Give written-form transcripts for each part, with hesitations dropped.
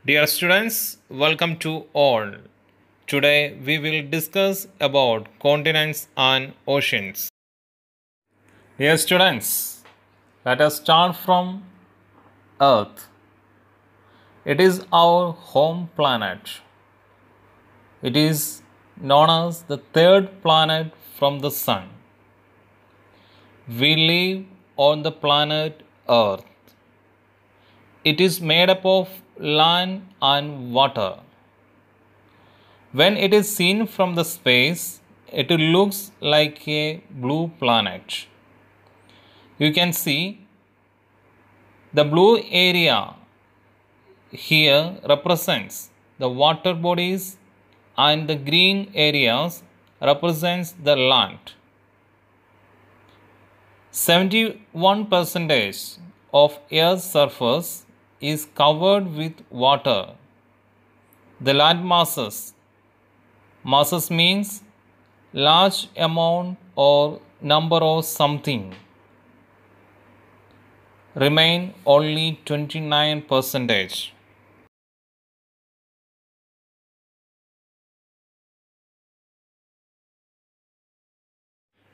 Dear students, welcome to all. Today we will discuss about continents and oceans. Dear students, let us start from Earth. It is our home planet. It is known as the third planet from the sun. We live on the planet Earth. It is made up of land and water. When it is seen from the space, it looks like a blue planet. You can see the blue area here represents the water bodies and the green areas represents the land. 71% of Earth's surface is covered with water. The land masses means large amount or number of something, remain only 29%.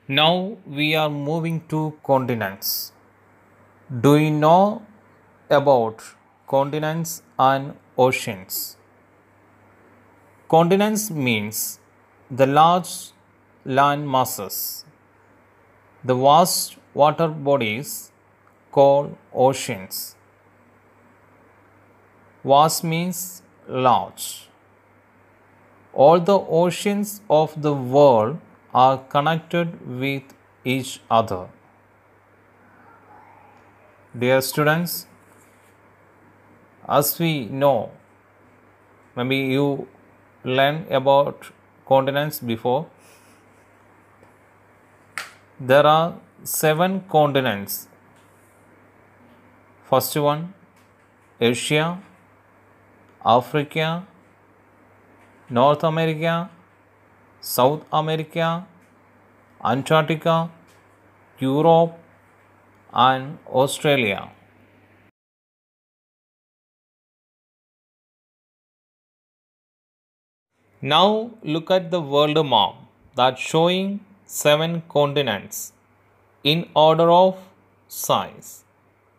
Now we are moving to continents. Do you know about continents and oceans? Continents means the large land masses, the vast water bodies called oceans. Vast means large. All the oceans of the world are connected with each other. Dear students, as we know, maybe you learned about continents before. There are 7 continents. First one, Asia, Africa, North America, South America, Antarctica, Europe, and Australia. Now look at the world map that's showing 7 continents in order of size.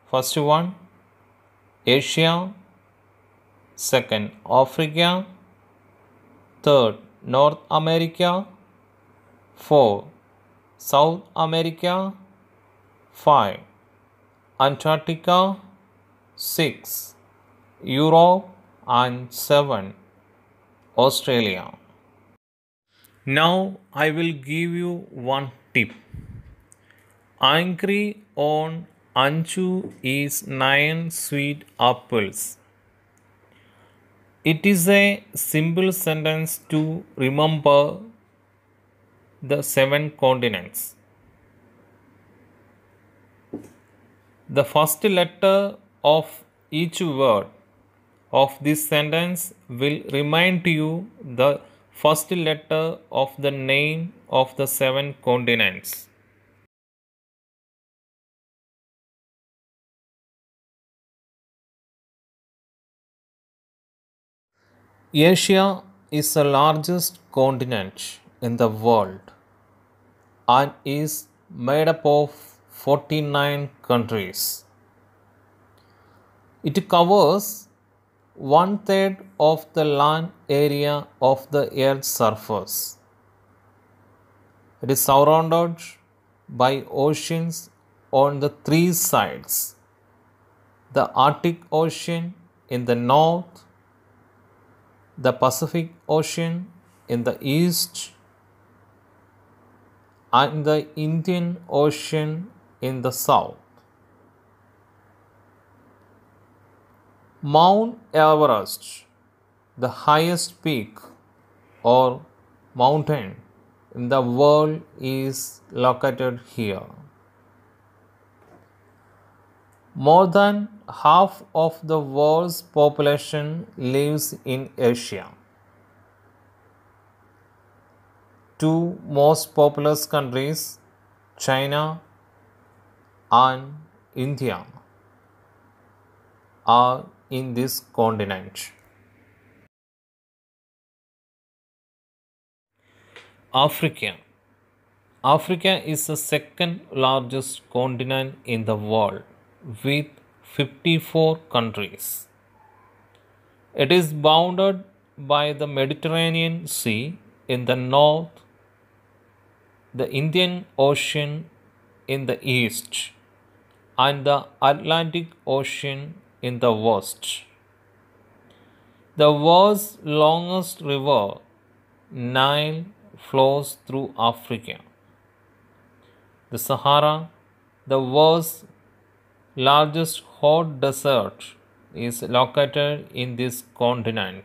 First one, Asia. Second, Africa. Third, North America. 4, South America. 5, Antarctica. 6, Europe. And 7, Australia. Now I will give you one tip. Angry on Anju is 9 sweet apples. It is a simple sentence to remember the 7 continents. The first letter of each word of this sentence will remind you the first letter of the name of the 7 continents. Asia is the largest continent in the world and is made up of 49 countries. It covers 1/3 of the land area of the Earth's surface. It is surrounded by oceans on the 3 sides: the Arctic Ocean in the north, the Pacific Ocean in the east, and the Indian Ocean in the south. Mount Everest, the highest peak or mountain in the world, is located here. More than half of the world's population lives in Asia. 2 most populous countries, China and India, are in this continent. Africa. Africa is the second largest continent in the world with 54 countries. It is bounded by the Mediterranean Sea in the north, the Indian Ocean in the east, and the Atlantic Ocean in the west. The world's longest river, Nile, flows through Africa. The Sahara, the world's largest hot desert, is located in this continent.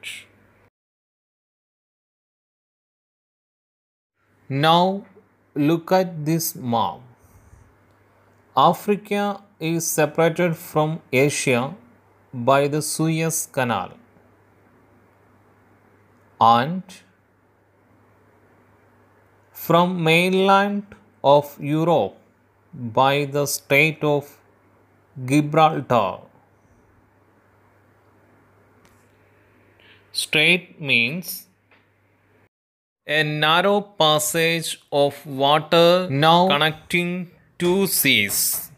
Now look at this map. Africa is separated from Asia by the Suez Canal, and from mainland of Europe by the Strait of Gibraltar. Strait means a narrow passage of water now connecting two seas.